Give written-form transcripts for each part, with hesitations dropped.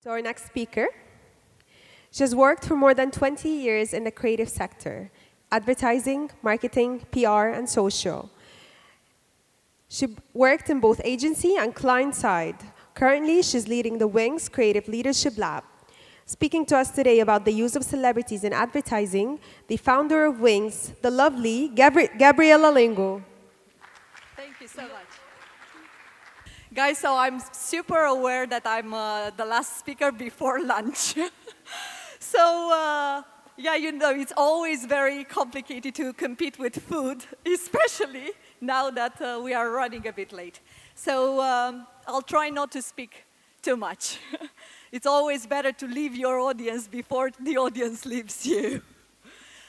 To our next speaker, she has worked for more than 20 years in the creative sector, advertising, marketing, PR, and social. She worked in both agency and client side. Currently, she's leading the Wings Creative Leadership Lab. Speaking to us today about the use of celebrities in advertising, the founder of Wings, the lovely Gabriela Lungu. Thank you so much. Guys, so I'm super aware that I'm the last speaker before lunch. So, yeah, you know, it's always very complicated to compete with food, especially now that we are running a bit late. So I'll try not to speak too much. It's always better to leave your audience before the audience leaves you.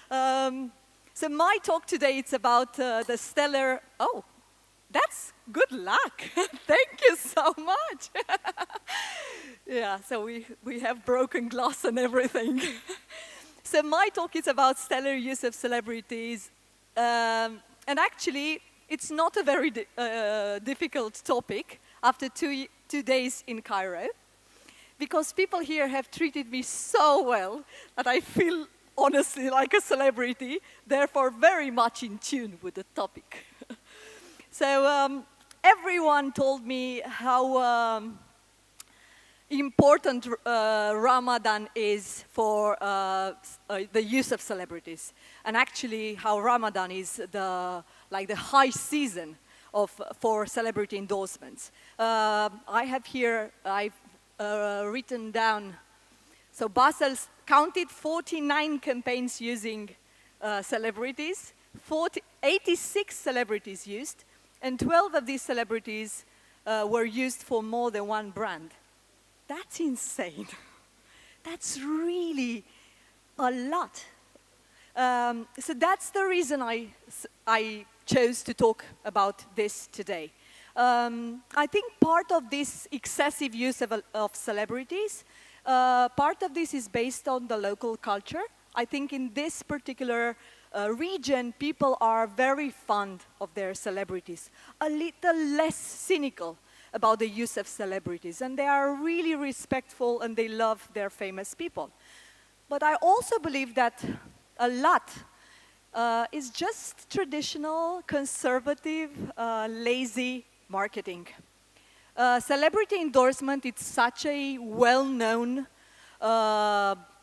So my talk today, it's about the stellar... Oh, that's good luck. Thank you so much. Yeah, so we have broken glass and everything. So my talk is about stellar use of celebrities. And actually, it's not a very difficult topic after two days in Cairo, because people here have treated me so well that I feel honestly like a celebrity, therefore very much in tune with the topic. So everyone told me how important Ramadan is for the use of celebrities, and actually how Ramadan is the high season for celebrity endorsements. I have here, I've written down, so Basel counted 49 campaigns using celebrities, 86 celebrities used, and 12 of these celebrities were used for more than one brand. That's insane. That's really a lot. So that's the reason I chose to talk about this today. I think part of this excessive use of celebrities, part of this is based on the local culture. I think in this particular region, people are very fond of their celebrities, a little less cynical about the use of celebrities, and they are really respectful and they love their famous people. But I also believe that a lot is just traditional, conservative, lazy marketing. Celebrity endorsement, it's such a well-known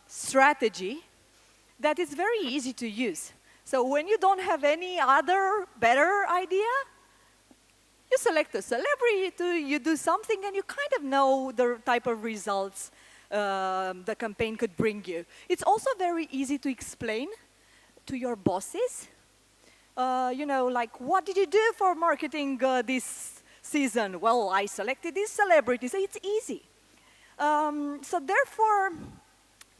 strategy that it's very easy to use. So when you don't have any other better idea, you select a celebrity, you do something, and you kind of know the type of results the campaign could bring you. It's also very easy to explain to your bosses. You know, like, what did you do for marketing this season? Well, I selected this celebrity, so it's easy. So therefore,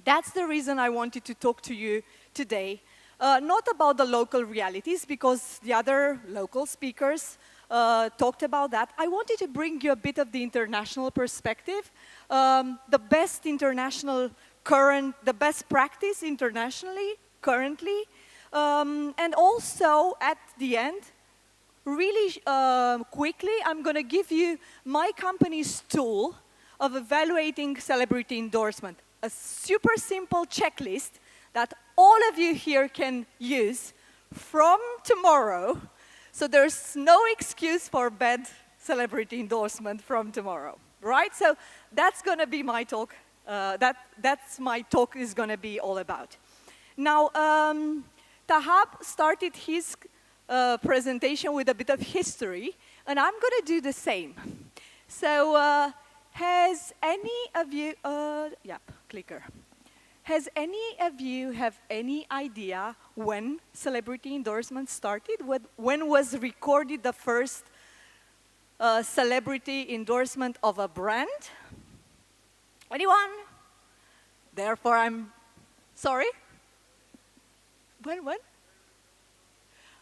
that's the reason I wanted to talk to you today. Not about the local realities, because the other local speakers talked about that. I wanted to bring you a bit of the international perspective, the best practice internationally, currently, and also at the end, really quickly, I'm going to give you my company's tool of evaluating celebrity endorsement. A super simple checklist that all of you here can use from tomorrow. So there's no excuse for bad celebrity endorsement from tomorrow, right? So that's going to be my talk. That's my talk is going to be all about. Now, Tahab started his presentation with a bit of history, and I'm going to do the same. So has any of you, clicker. Has any of you have any idea when celebrity endorsement started? When was recorded the first celebrity endorsement of a brand? Anyone? Therefore, I'm sorry. When?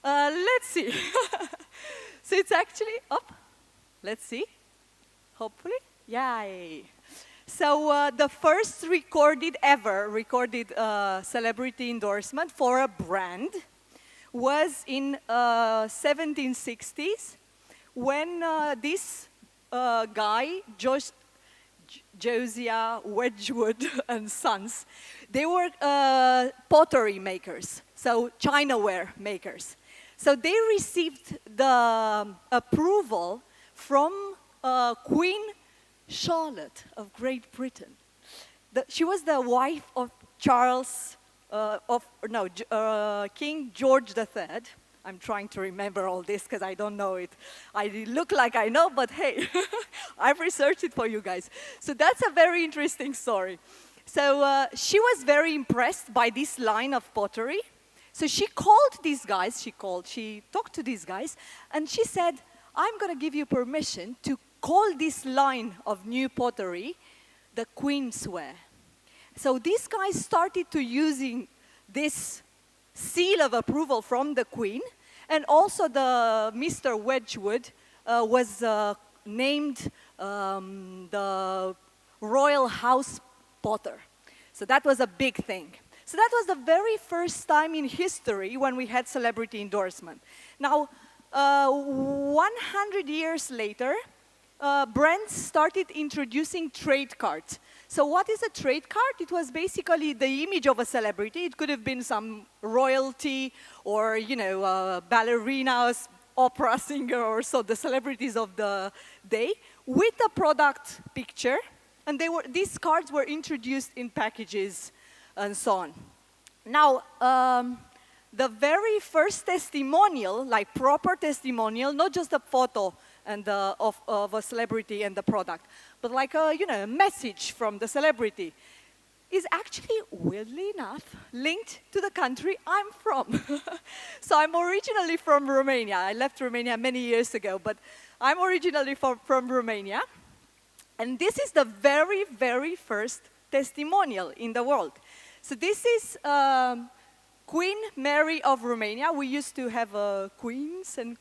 Let's see. So it's actually up. Let's see. Hopefully. Yay. So the first recorded celebrity endorsement for a brand was in 1760s when this guy, Josiah, Wedgwood, and Sons. They were pottery makers, so chinaware makers. So they received the approval from Queen Charlotte of Great Britain. She was the wife of King George III. I'm trying to remember all this because I don't know it. I look like I know, but hey, I've researched it for you guys. So that's a very interesting story. So she was very impressed by this line of pottery. So she called these guys, she talked to these guys, and she said, I'm going to give you permission to call this line of new pottery the Queensware. So these guys started to using this seal of approval from the Queen, and also the Mr. Wedgwood was named the Royal House Potter. So that was a big thing. So that was the very first time in history when we had celebrity endorsement. Now, 100 years later, brands started introducing trade cards. So what is a trade card? It was basically the image of a celebrity. It could have been some royalty or, ballerinas, opera singer or so, the celebrities of the day, with a product picture. And these cards were introduced in packages and so on. Now, the very first testimonial, like proper testimonial, not just a photo of a celebrity and the product, but like a message from the celebrity, is actually, weirdly enough, linked to the country I'm from. So I'm originally from Romania. I left Romania many years ago, but I'm originally from Romania. And this is the very, very first testimonial in the world. So this is Queen Mary of Romania. We used to have queens and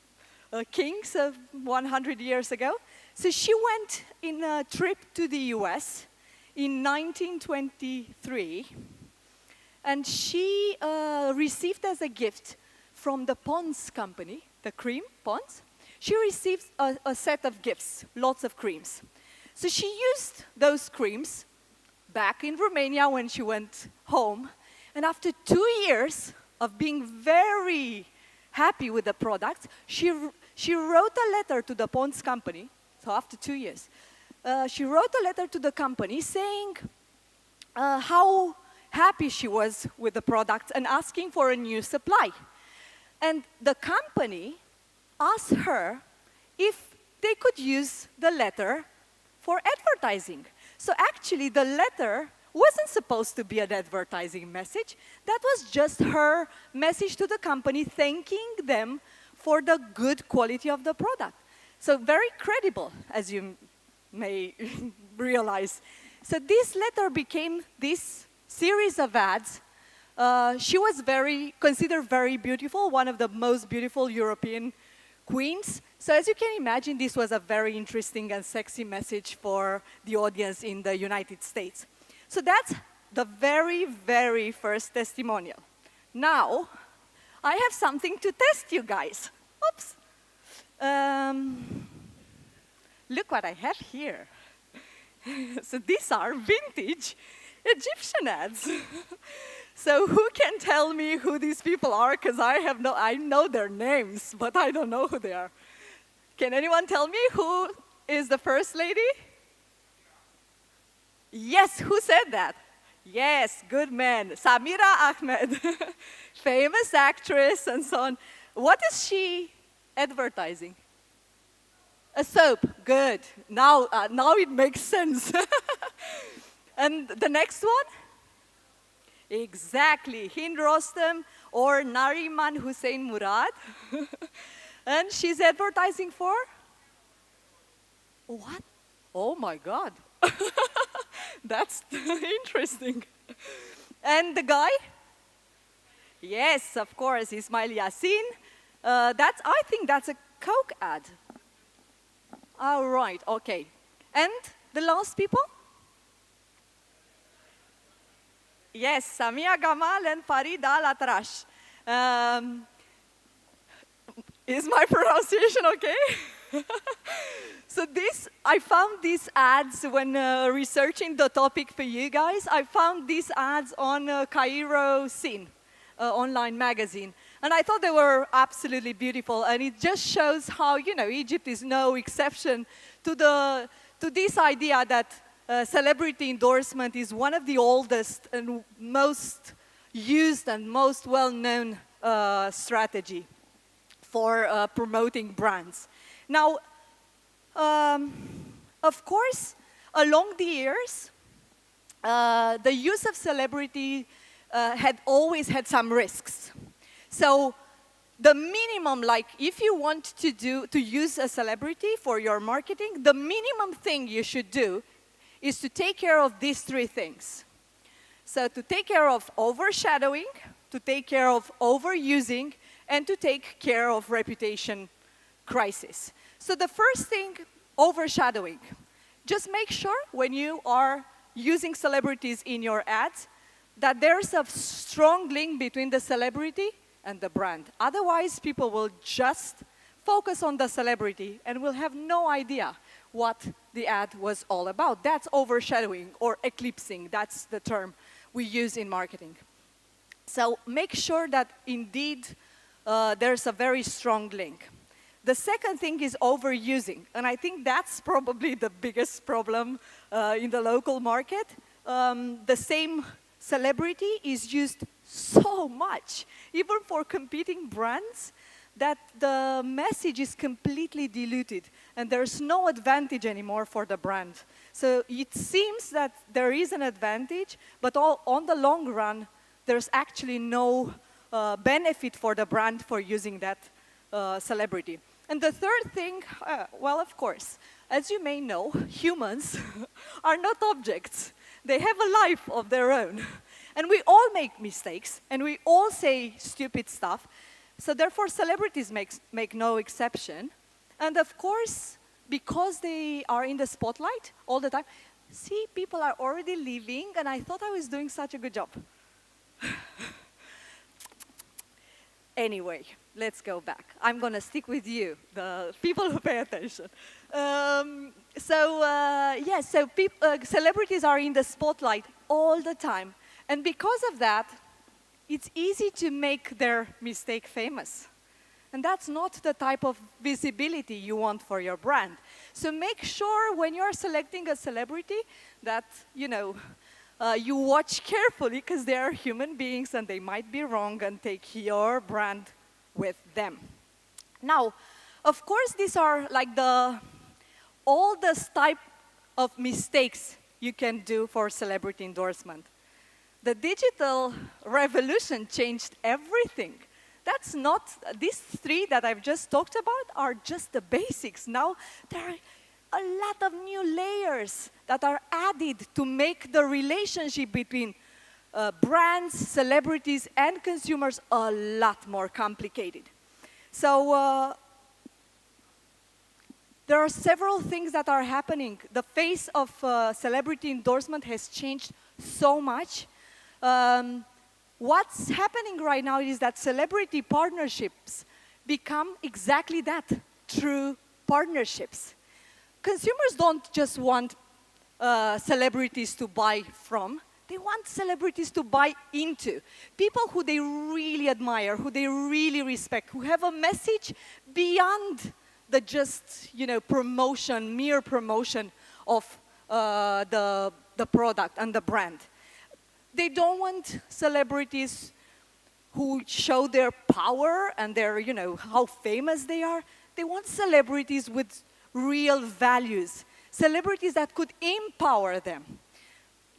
kings 100 years ago. So she went in a trip to the US in 1923, and she received as a gift from the Pond's company, the cream, Pond's, she received a set of gifts, lots of creams. So she used those creams back in Romania when she went home, and after 2 years of being very happy with the product, she wrote a letter to the Pond's company. So after 2 years, she wrote a letter to the company saying how happy she was with the product and asking for a new supply. And the company asked her if they could use the letter for advertising. So actually, the letter wasn't supposed to be an advertising message. That was just her message to the company thanking them for the good quality of the product. So very credible, as you may realize. So this letter became this series of ads. She was considered very beautiful, one of the most beautiful European queens. So as you can imagine, this was a very interesting and sexy message for the audience in the United States. So that's the very, very first testimonial. Now, I have something to test you guys. Oops. Look what I have here. So these are vintage Egyptian ads. So who can tell me who these people are? Because I know their names, but I don't know who they are. Can anyone tell me who is the first lady? Yes, who said that? Yes, good man. Samira Ahmed, famous actress and so on. What is she advertising? A soap, good. Now it makes sense. And the next one? Exactly, Hind Rostam or Nariman Hussein Murad. And she's advertising for? What? Oh my God. That's interesting. And the guy? Yes, of course, Ismail Yassin. I think that's a Coke ad. All right, okay. And the last people? Yes, Samia Gamal and Farid Al-Atrash. Is my pronunciation okay? So I found these ads when researching the topic for you guys. I found these ads on Cairo Scene, online magazine. And I thought they were absolutely beautiful. And it just shows how, Egypt is no exception to this idea that celebrity endorsement is one of the oldest and most used and most well-known strategy for promoting brands. Now, of course, along the years, the use of celebrity had always had some risks. So the minimum, like if you want to use a celebrity for your marketing, the minimum thing you should do is to take care of these three things. So to take care of overshadowing, to take care of overusing, and to take care of reputation crisis. So the first thing, overshadowing. Just make sure when you are using celebrities in your ads that there's a strong link between the celebrity and the brand. Otherwise, people will just focus on the celebrity and will have no idea what the ad was all about. That's overshadowing or eclipsing. That's the term we use in marketing. So make sure that indeed there's a very strong link. The second thing is overusing, and I think that's probably the biggest problem in the local market. The same celebrity is used so much, even for competing brands, that the message is completely diluted, and there's no advantage anymore for the brand. So it seems that there is an advantage, but on the long run, there's actually no benefit for the brand for using that celebrity. And the third thing, well, of course, as you may know, humans are not objects. They have a life of their own. And we all make mistakes, and we all say stupid stuff. So therefore, celebrities make no exception. And of course, because they are in the spotlight all the time, see, people are already leaving, and I thought I was doing such a good job. Anyway, let's go back. I'm going to stick with you, the people who pay attention. Celebrities are in the spotlight all the time. And because of that, it's easy to make their mistake famous. And that's not the type of visibility you want for your brand. So make sure when you're selecting a celebrity that, you watch carefully, because they are human beings and they might be wrong, and take your brand with them. Now, of course, these are like all this type of mistakes you can do for celebrity endorsement. The digital revolution changed everything. That's not, these three that I've just talked about are just the basics. Now, there are a lot of new layers that are added to make the relationship between brands, celebrities, and consumers a lot more complicated. So there are several things that are happening. The face of celebrity endorsement has changed so much. What's happening right now is that celebrity partnerships become exactly that, true partnerships. Consumers don't just want celebrities to buy from, they want celebrities to buy into. People who they really admire, who they really respect, who have a message beyond the just, promotion, mere promotion of the product and the brand. They don't want celebrities who show their power and their, how famous they are. They want celebrities with real values, celebrities that could empower them.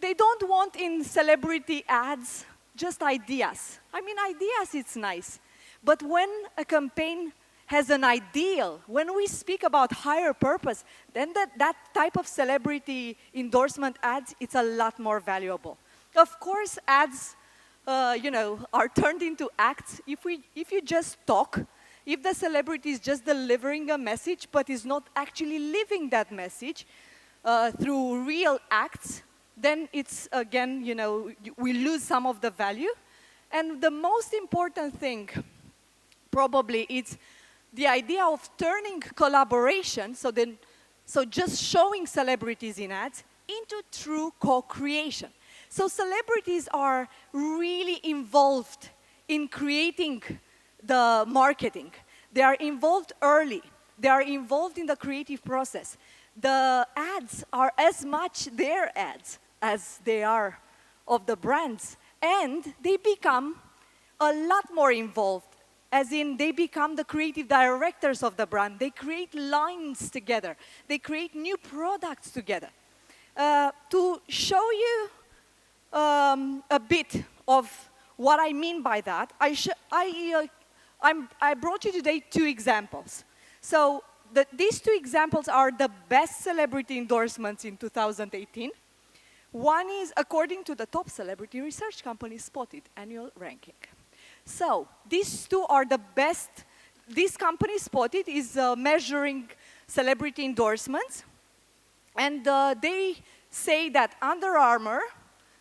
They don't want in celebrity ads just ideas. I mean, ideas, it's nice. But when a campaign has an ideal, when we speak about higher purpose, then that type of celebrity endorsement ads, it's a lot more valuable. Of course, ads, are turned into acts. If you just talk, if the celebrity is just delivering a message but is not actually living that message through real acts, then it's, again, we lose some of the value. And the most important thing, probably, is the idea of turning collaboration, so just showing celebrities in ads, into true co-creation. So celebrities are really involved in creating the marketing. They are involved early. They are involved in the creative process. The ads are as much their ads as they are of the brands. And they become a lot more involved, as in they become the creative directors of the brand. They create lines together. They create new products together. To show you a bit of what I mean by that, I brought you today 2 examples. So these 2 examples are the best celebrity endorsements in 2018. One is according to the top celebrity research company Spotted annual ranking. So these 2 are the best. This company Spotted is measuring celebrity endorsements. And they say that Under Armour,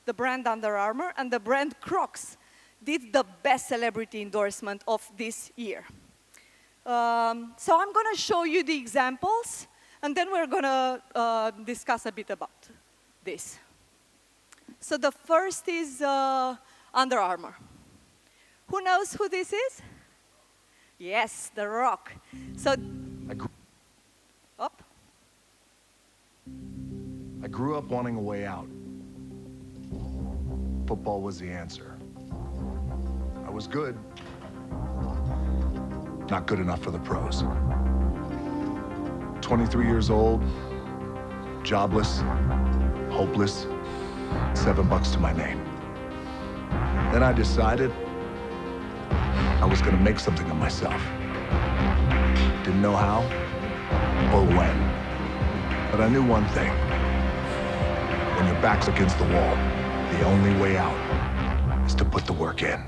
the brand Under Armour, and the brand Crocs did the best celebrity endorsement of this year. So I'm going to show you the examples, and then we're going to discuss a bit about this. So the first is Under Armour. Who knows who this is? Yes, The Rock. So, up. I grew up wanting a way out. Football was the answer. I was good. Not good enough for the pros. 23 years old, jobless, hopeless, $7 to my name. Then I decided I was gonna make something of myself. Didn't know how or when, but I knew one thing. When your back's against the wall, the only way out is to put the work in.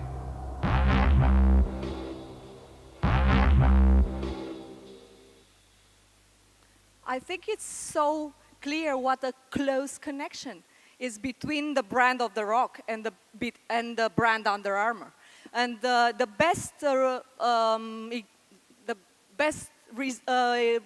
I think it's so clear what a close connection is between the brand of The Rock and the brand Under Armour. And the best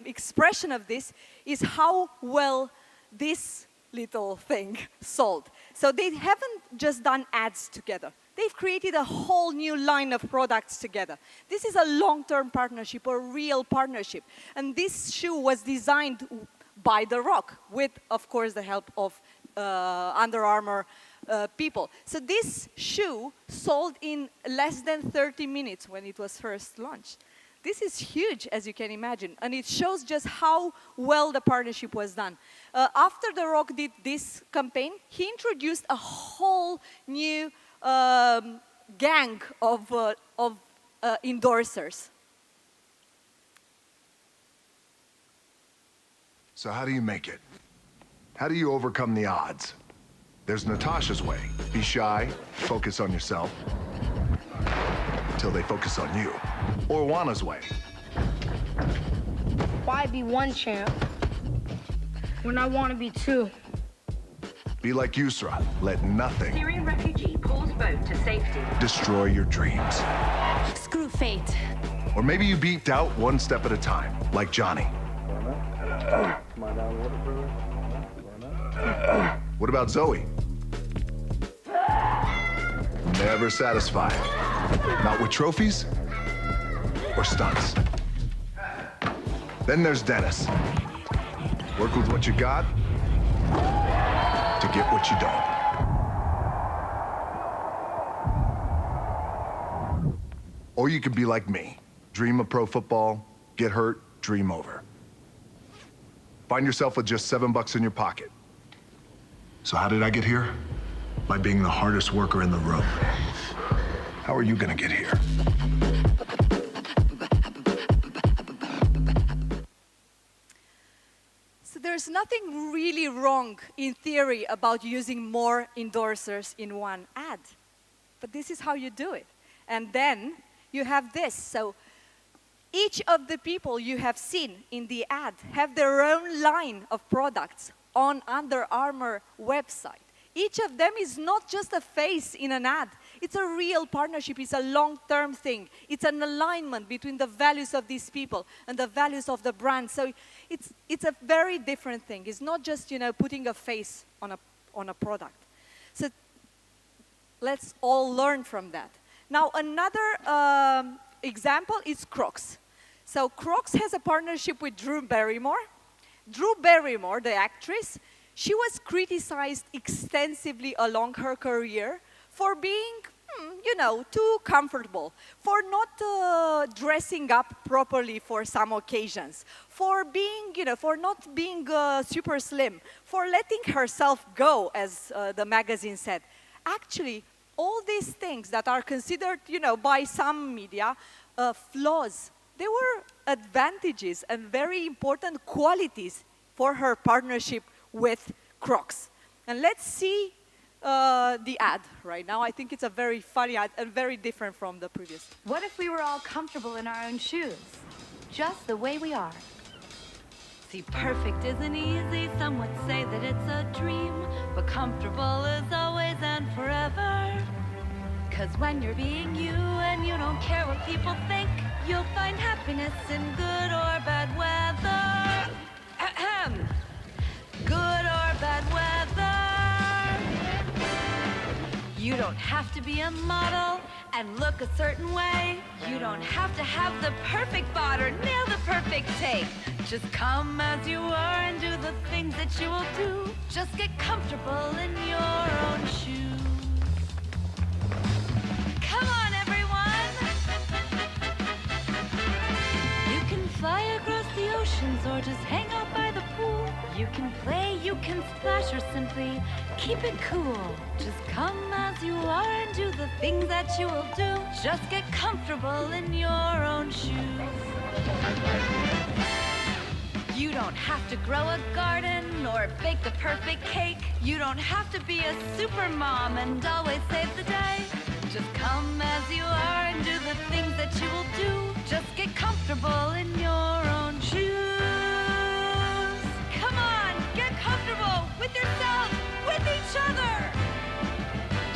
expression of this is how well this little thing sold. So they haven't just done ads together. They've created a whole new line of products together. This is a long-term partnership, a real partnership. And this shoe was designed by The Rock with, of course, the help of Under Armour people. So this shoe sold in less than 30 minutes when it was first launched. This is huge, as you can imagine, and it shows just how well the partnership was done. After The Rock did this campaign, he introduced a whole new gang of endorsers. So how do you make it? How do you overcome the odds? There's Natasha's way. Be shy, focus on yourself, until they focus on you. Or Juana's way. Why be one champ when I want to be 2? Be like Yusra. Let nothing Syrian refugee pulls boat to safety. destroy your dreams. Screw fate. Or maybe you beat doubt one step at a time, like Johnny. What about Zoe? Never satisfied. Not with trophies or stunts. Then there's Dennis. Work with what you got to get what you don't. Or you could be like me. Dream of pro football, get hurt, dream over. Find yourself with just $7 in your pocket. So how did I get here? By being the hardest worker in the room. How are you gonna get here? So there's nothing really wrong in theory about using more endorsers in one ad. But this is how you do it. And then you have this. So each of the people you have seen in the ad have their own line of products on Under Armour website. Each of them is not just a face in an ad. It's a real partnership. It's a long-term thing. It's an alignment between the values of these people and the values of the brand. So it's a very different thing. It's not just, putting a face on a product. So let's all learn from that. Now, another example is Crocs. So Crocs has a partnership with Drew Barrymore. Drew Barrymore, the actress, she was criticized extensively along her career for being, too comfortable, for not dressing up properly for some occasions, for being, for not being super slim, for letting herself go, as the magazine said. Actually, all these things that are considered, by some media, flaws, they were advantages and very important qualities for her partnership with Crocs. And let's see the ad right now. I think it's a very funny ad and very different from the previous. What if we were all comfortable in our own shoes? Just the way we are. See, perfect isn't easy. Some would say that it's a dream, but comfortable is always and forever. 'Cause when you're being you and you don't care what people think, you'll find happiness in good or bad weather. Ahem. Good or bad weather. You don't have to be a model and look a certain way. You don't have to have the perfect bod or nail the perfect take. Just come as you are and do the things that you will do. Just get comfortable in your own shoes. Come on, everyone! You can fly across the oceans or just hang out by the pool. You can play, you can splash, or simply keep it cool. Just come as you are and do the things that you will do. Just get comfortable in your own shoes. You don't have to grow a garden or bake the perfect cake. You don't have to be a super mom and always save the day. Just come as you are and do the things that you will do. Just get comfortable in your own shoes. Come on, get comfortable with yourself, with each other.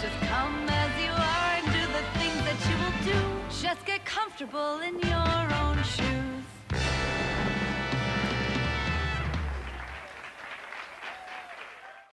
Just come as you are and do the things that you will do. Just get comfortable in your own